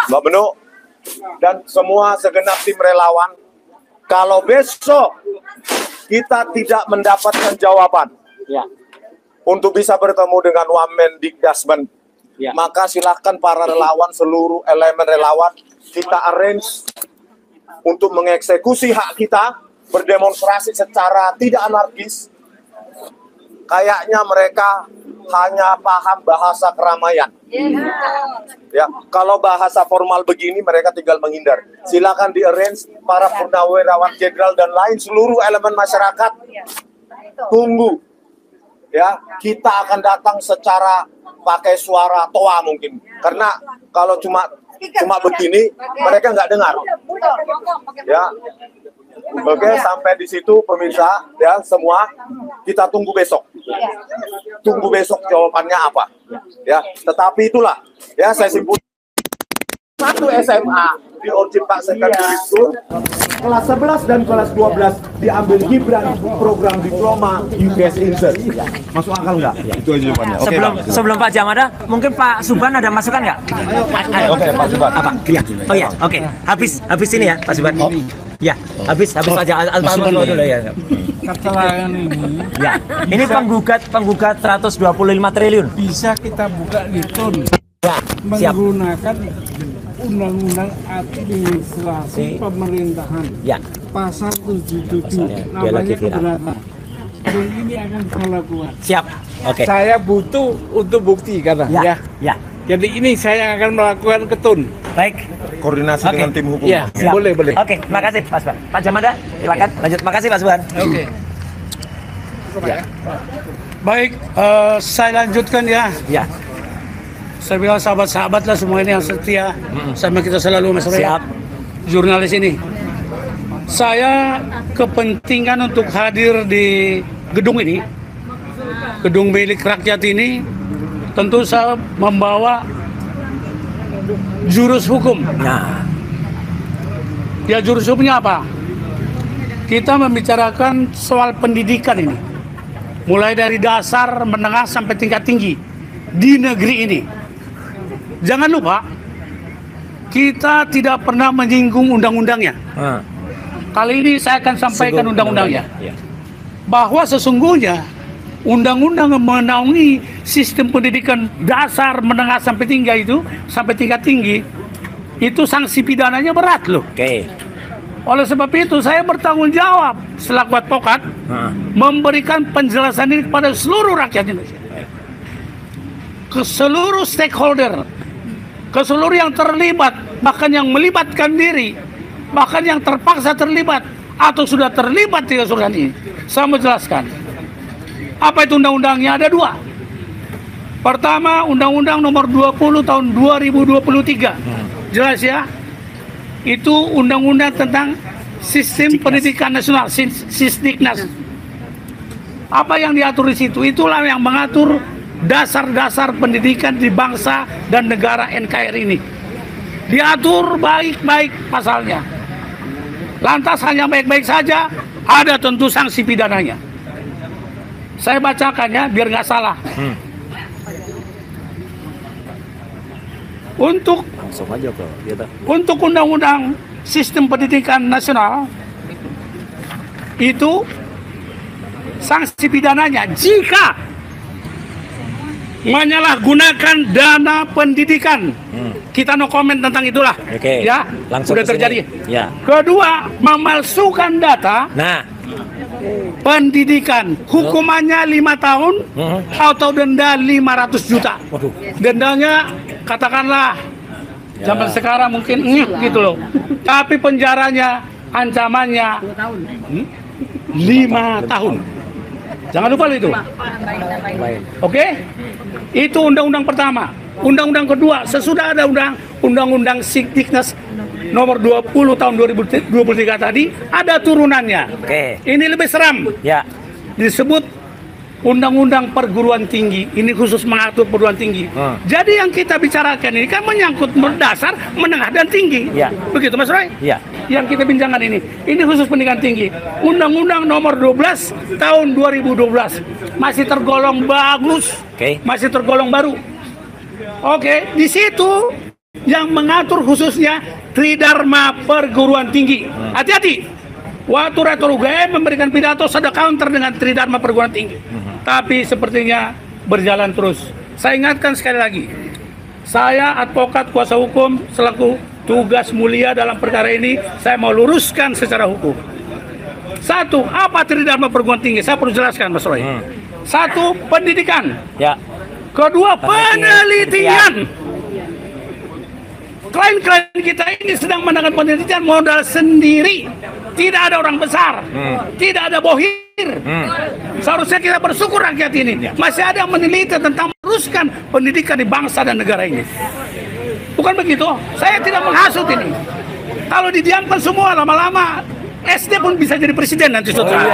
E: Mbak Benu dan semua segenap tim relawan, kalau besok kita tidak mendapatkan jawaban untuk bisa bertemu dengan Wamen Dikdasmen, maka silakan para relawan, seluruh elemen relawan, kita arrange untuk mengeksekusi hak kita, berdemonstrasi secara tidak anarkis. Kayaknya mereka hanya paham bahasa keramaian. Ya, kalau bahasa formal begini mereka tinggal menghindar. Silakan di-arrange para purnawirawan jenderal dan lain seluruh elemen masyarakat. Tunggu. Ya, kita akan datang secara pakai suara toa mungkin, karena kalau cuma begini mereka nggak dengar. Ya, oke, sampai di situ pemirsa ya semua, kita tunggu besok. Tunggu besok jawabannya apa. Ya, tetapi itulah ya saya simpulkan. Satu SMA di Orchid Park Secondary School, kelas 11 dan kelas 12 diambil Gibran program diploma UKS Insert. Masuk akal nggak? Ya. Itu aja jawabannya.
D: Sebelum Pak Jamada, mungkin Pak Subhan ada masukan nggak?
E: Oke, Pak Subhan.
D: Apa? Ya. Oh ya, oke. Habis ini ya, Pak Subhan. Ya, habis aja Al-Fatihah dulu ya.
F: Kesalahan ini.
D: Ya. Ini penggugat 125 triliun.
F: Bisa kita buka di TUN.
D: Ya, siap.
F: Menggunakan Undang-Undang Administrasi Pemerintahan.
D: Ya.
F: Pasal 77. Namanya keberatan. Dan ini akan saya lakukan.
D: Siap. Oke.
F: Saya butuh untuk bukti karena
D: ya.
F: Jadi ini saya akan melakukan ke TUN.
D: Baik.
E: Koordinasi dengan tim hukum.
F: Ya, boleh.
D: Oke, makasih Pak Subhan. Pak Jamada, silakan lanjut. Makasih Pak Subhan.
F: Oke.
D: Ya.
F: Baik, saya lanjutkan ya.
D: Ya.
F: Saya bilang sahabat-sahabat lah semua ini yang setia sama kita selalu Mas Roy.
D: Siap.
F: Jurnalis ini. Saya kepentingan untuk hadir di gedung ini, gedung milik rakyat ini, tentu saya membawa jurus hukum.
D: Nah.
F: Ya, jurus hukumnya apa? Kita membicarakan soal pendidikan ini. Mulai dari dasar, menengah, sampai tingkat tinggi di negeri ini. Jangan lupa, kita tidak pernah menyinggung undang-undangnya. Kali ini saya akan sampaikan undang-undangnya. Bahwa sesungguhnya undang-undang yang menaungi sistem pendidikan dasar, menengah, sampai tingkat tinggi, itu sanksi pidananya berat loh.
D: Oke.
F: Oleh sebab itu saya bertanggung jawab selaku advokat memberikan penjelasan ini kepada seluruh rakyat Indonesia, ke seluruh stakeholder, ke seluruh yang terlibat, bahkan yang melibatkan diri, bahkan yang terpaksa terlibat atau sudah terlibat di keseluruhan ini. Saya menjelaskan apa itu undang-undangnya. Ada dua. Pertama, Undang-Undang Nomor 20 Tahun 2023. Jelas ya? Itu undang-undang tentang sistem pendidikan nasional, Sisdiknas. Apa yang diatur di situ? Itulah yang mengatur dasar-dasar pendidikan di bangsa dan negara NKRI ini. Diatur baik-baik pasalnya. Lantas hanya baik-baik saja, ada tentu sanksi pidananya. Saya bacakannya biar nggak salah. Untuk Undang-Undang Sistem Pendidikan Nasional itu sanksi pidananya jika menyalahgunakan dana pendidikan. Kita no comment tentang itulah.
D: Oke.
F: Ya,
D: langsung
F: sudah terjadi.
D: Ya.
F: Kedua, memalsukan data.
D: Nah,
F: pendidikan, hukumannya 5 tahun atau denda 500 juta.
D: Waduh.
F: Dendanya katakanlah Zaman sekarang mungkin gitu loh. Tapi penjaranya, ancamannya 5 tahun. Jangan lupa itu. Oke? Itu undang-undang pertama. Undang-undang kedua, sesudah ada undang-undang Sikdiknas nomor 20 tahun 2023 tadi, ada turunannya.
B: Oke.
F: Ini lebih seram.
B: Ya.
F: Disebut Undang-Undang Perguruan Tinggi. Ini khusus mengatur perguruan tinggi. Jadi yang kita bicarakan ini kan menyangkut dasar, menengah, dan tinggi.
B: Ya.
F: Begitu Mas Roy?
B: Ya.
F: Yang kita bincangkan ini khusus pendidikan tinggi. Undang-Undang nomor 12 tahun 2012. Masih tergolong bagus. Masih tergolong baru. Oke, di situ yang mengatur khususnya Tridharma Perguruan Tinggi. Hati-hati. Waktu Rektor UGM memberikan pidato ada counter dengan Tridharma Perguruan Tinggi. Tapi sepertinya berjalan terus. Saya ingatkan sekali lagi. Saya advokat kuasa hukum selaku tugas mulia dalam perkara ini, saya mau luruskan secara hukum. Satu, apa Tridharma Perguruan Tinggi? Saya perlu jelaskan Mas Roy. Satu, pendidikan.
B: Ya.
F: Kedua, penelitian. Klien-klien kita ini sedang menangani penelitian modal sendiri. Tidak ada orang besar. Tidak ada bohir. Seharusnya kita bersyukur rakyat ini. Masih ada yang meneliti tentang meneruskan pendidikan di bangsa dan negara ini. Bukan begitu? Saya tidak menghasut ini. Kalau didiamkan semua lama-lama, SD pun bisa jadi presiden nanti saudara.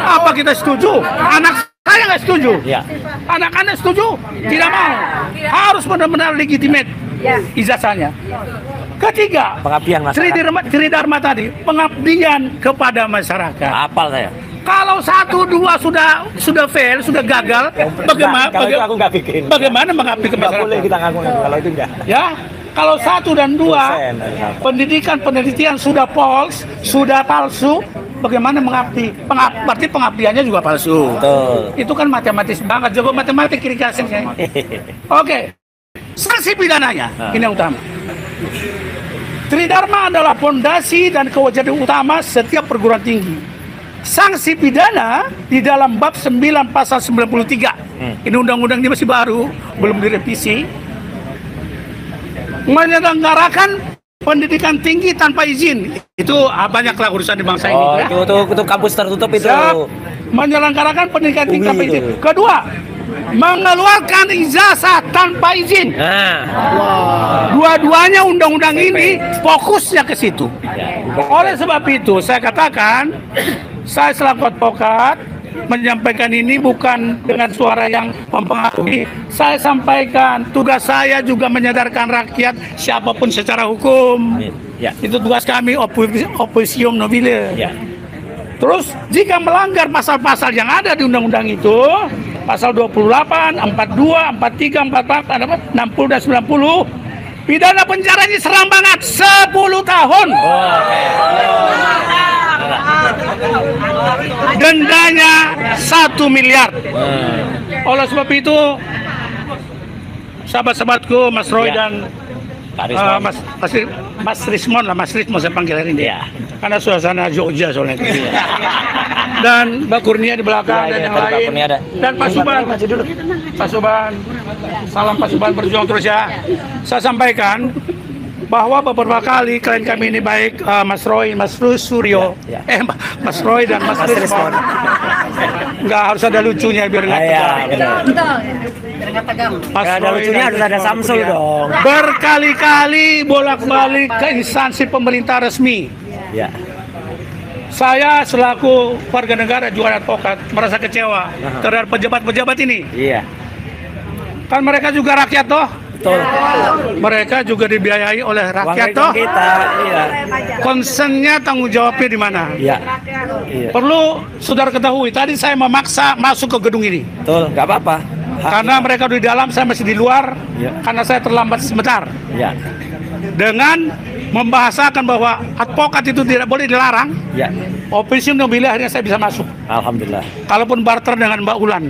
F: Apa kita setuju? Anak saya nggak setuju. Anak-anak setuju? Tidak mau. Harus benar-benar legitimate ijazahnya. Ketiga,
B: pengabdian masyarakat.
F: Tridharma tadi, pengabdian kepada masyarakat.
B: Hafal saya.
F: Kalau 1, 2 sudah fail, sudah gagal, bagaimana?
B: Kalau itu aku nggak bikin.
F: Bagaimana mengabdi ke masyarakat?
B: Boleh kita ngaku kalau itu enggak.
F: Ya, kalau 1 dan 2 penelitian sudah false, sudah palsu, bagaimana mengabdi? Berarti pengabdiannya juga palsu.
B: Betul.
F: Itu kan matematis banget, jago matematik kiri kasihnya. Oke. Sanksi pidananya, ini yang utama. Tridharma adalah fondasi dan kewajiban utama setiap perguruan tinggi. Sanksi pidana di dalam bab 9 pasal 93. Ini undang-undang ini masih baru, belum direvisi. Menyelenggarakan pendidikan tinggi tanpa izin. Itu banyaklah urusan di bangsa ini.
B: Itu kampus tertutup itu.
F: Menyelenggarakan pendidikan tinggi tanpa izin. Kedua, mengeluarkan ijazah tanpa izin. Dua-duanya undang-undang ini fokusnya ke situ. Oleh sebab itu saya katakan, saya selaku advokat menyampaikan ini bukan dengan suara yang mempengaruhi. Saya sampaikan tugas saya juga menyadarkan rakyat siapapun secara hukum. Itu tugas kami, opposium nobile. Terus jika melanggar pasal-pasal yang ada di undang-undang itu, pasal 28, 42, 43, 44, 60 dan 90, pidana penjaranya seram banget, 10 tahun. Dendanya 1 miliar. Oleh sebab itu, sahabat-sahabatku, Mas Roy dan Mas Rismon saya panggil hari ini. Karena suasana Jogja soalnya. Dan Mbak Kurnia di belakang dan yang lain. Dan Pak Suban. Pak Suban, salam Pak Suban, berjuang terus ya. Saya sampaikan bahwa beberapa kali klien kami ini baik Mas Roy, Mas Suryo, Mas Roy dan Mas Rismon. Nggak harus ada lucunya biar nggak tegang. Mas ada lucunya harus ada Samsul dong. Berkali-kali bolak-balik ke instansi pemerintah resmi. Saya selaku warga negara juga advokat merasa kecewa terhadap pejabat-pejabat ini. Kan mereka juga rakyat toh.
B: Betul.
F: Mereka juga dibiayai oleh rakyat toh. Concernnya, tanggung jawabnya di mana? Perlu saudara ketahui. Tadi saya memaksa masuk ke gedung ini.
B: Betul, nggak apa-apa.
F: Karena mereka di dalam, saya masih di luar. Karena saya terlambat sebentar. Dengan membahasakan bahwa advokat itu tidak boleh dilarang. Opposium nobile akhirnya saya bisa masuk.
B: Alhamdulillah.
F: Kalaupun barter dengan Mbak Ulan.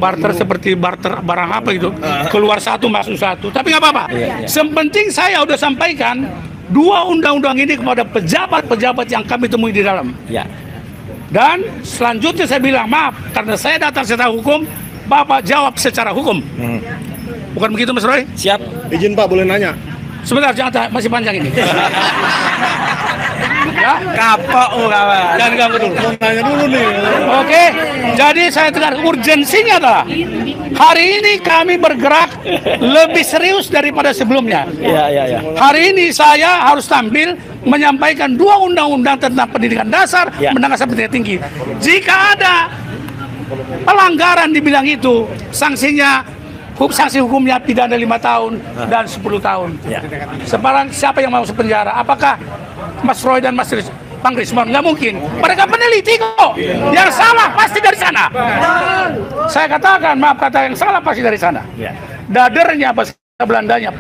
F: Barter seperti barter barang apa gitu, keluar satu masuk satu, tapi nggak apa-apa. Sepenting saya udah sampaikan 2 undang-undang ini kepada pejabat-pejabat yang kami temui di dalam. Dan selanjutnya saya bilang maaf karena saya datang secara hukum, Bapak jawab secara hukum. Bukan begitu Mas Roy?
B: Siap.
G: Izin Pak, boleh nanya?
F: Sebentar, jangan, masih panjang ini.
B: Ya, kapok kawan.
F: Jangan ganggu dulu.
G: Mau nanya dulu nih.
F: Oke, jadi saya tegar urgensinya adalah hari ini kami bergerak lebih serius daripada sebelumnya.
B: Iya.
F: Hari ini saya harus tampil menyampaikan 2 undang-undang tentang pendidikan dasar, menengah sampai pendidikan tinggi. Jika ada pelanggaran di bidang itu, sanksi hukumnya pidana 5 tahun dan 10 tahun. Sekarang siapa yang mau masuk penjara? Apakah Mas Roy dan Bang Rismon? Nggak mungkin. Mereka peneliti kok. Yang salah pasti dari sana. Saya katakan, maaf kata yang salah pasti dari sana. Dadernya bahasa Belandanya.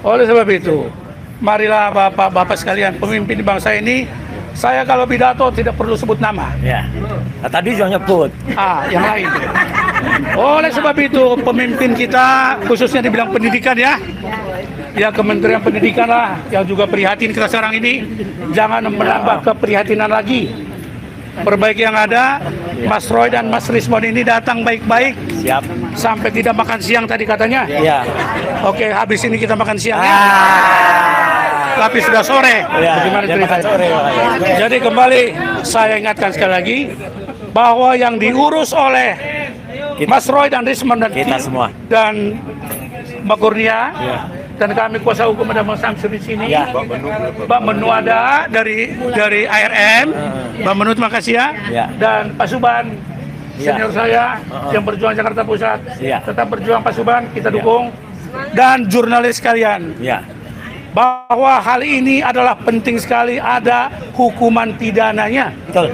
F: Oleh sebab itu, marilah bapak-bapak sekalian, pemimpin bangsa ini. Saya kalau pidato tidak perlu sebut nama.
B: Nah, tadi juga nyebut.
F: Yang lain. Oleh sebab itu, pemimpin kita khususnya di bidang pendidikan ya Kementerian Pendidikan lah yang juga prihatin kita sekarang ini, jangan menambah keprihatinan lagi. Perbaiki yang ada. Mas Roy dan Mas Rismon ini datang baik-baik.
B: Siap.
F: Sampai tidak makan siang tadi katanya.
B: Iya.
F: Oke, habis ini kita makan siang ya. Tapi sudah sore. Bagaimana ceritanya? Jadi kembali saya ingatkan sekali lagi bahwa yang diurus oleh Mas Roy dan Rismon dan
B: kita semua
F: dan Mbak Kurnia dan kami kuasa hukum ada Bang Samsur di sini, Mbak Menuada dari ARM, Mbak Menu terima kasih dan Pak Suban senior saya yang berjuang Jakarta Pusat, tetap berjuang Pak Suban, kita dukung dan jurnalis sekalian. Bahwa hal ini adalah penting sekali, ada hukuman pidananya.
B: Betul.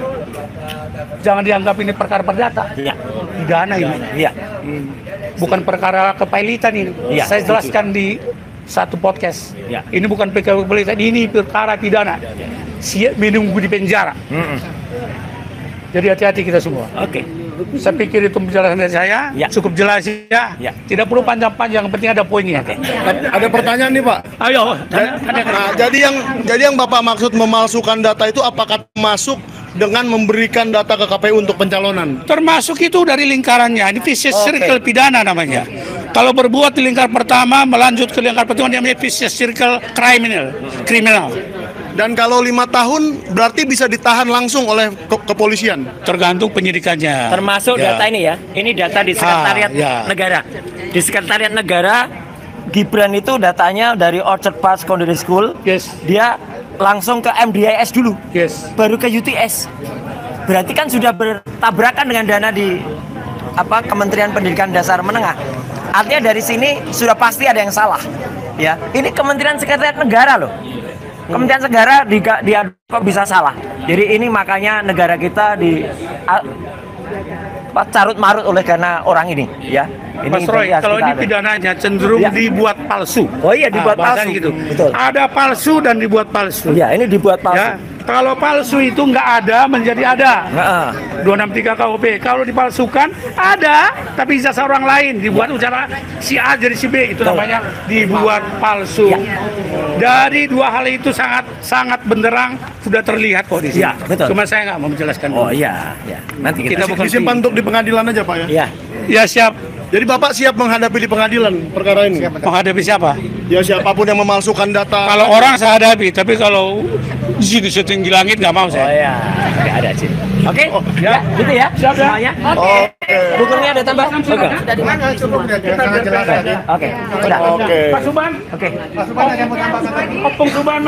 F: Jangan dianggap ini perkara perdata. Pidana ini. Bukan perkara kepailitan ini. Saya jelaskan di satu podcast. Ini bukan perkara kepailitan, ini perkara pidana. Siap menunggu di penjara. Jadi hati-hati kita semua. Saya pikir itu penjelasan dari saya cukup jelas ya. Tidak perlu panjang-panjang, yang penting ada poinnya.
G: Ada pertanyaan nih Pak.
F: Ayo.
G: Nah, jadi yang Bapak maksud memalsukan data itu apakah masuk dengan memberikan data ke KPU untuk pencalonan?
F: Termasuk itu dari lingkarannya. Ini vicious circle pidana namanya. Kalau berbuat di lingkar pertama melanjut ke lingkar pertama namanya vicious circle kriminal.
G: Dan kalau 5 tahun berarti bisa ditahan langsung oleh kepolisian?
F: Tergantung penyidikannya.
B: Termasuk data ini ya. Ini data di sekretariat negara. Di sekretariat negara, Gibran itu datanya dari Orchard Park Secondary School. Dia langsung ke MDIS dulu. Baru ke UTS. Berarti kan sudah bertabrakan dengan dana di Kementerian Pendidikan Dasar Menengah. Artinya dari sini sudah pasti ada yang salah. Ya, ini Kementerian Sekretariat Negara loh. Kementerian Negara dia kok bisa salah. Jadi ini makanya negara kita carut marut oleh karena orang ini, ya. Ini
F: Mas Roy, kalau ini pidananya cenderung dibuat palsu.
B: Dibuat palsu.
F: Gitu.
B: Betul.
F: Ada palsu dan dibuat palsu.
B: Ini dibuat palsu.
F: Kalau palsu itu nggak ada menjadi ada. 263 KUP. Kalau dipalsukan ada, tapi ijazah orang lain dibuat ucara si A jadi si B, itu namanya dibuat palsu. Dari dua hal itu sangat benderang sudah terlihat kok di sini. Cuma saya nggak mau menjelaskan.
G: Nanti kita disimpan untuk di pengadilan aja Pak ya.
F: Ya siap.
G: Jadi Bapak siap menghadapi di pengadilan perkara ini?
F: Menghadapi siapa?
G: Ya siapapun yang memalsukan data.
F: Kalau orang saya hadapi, tapi kalau jin setinggi langit nggak mau saya.
B: Nggak ada jin. Gitu ya.
F: Siap
B: semuanya. Bukunya ada tambah?
G: Sudah di mana?
B: Udah.
F: Pak Suban.
G: Pak Suban ada yang mau tambahkan lagi?
F: Opung Suban.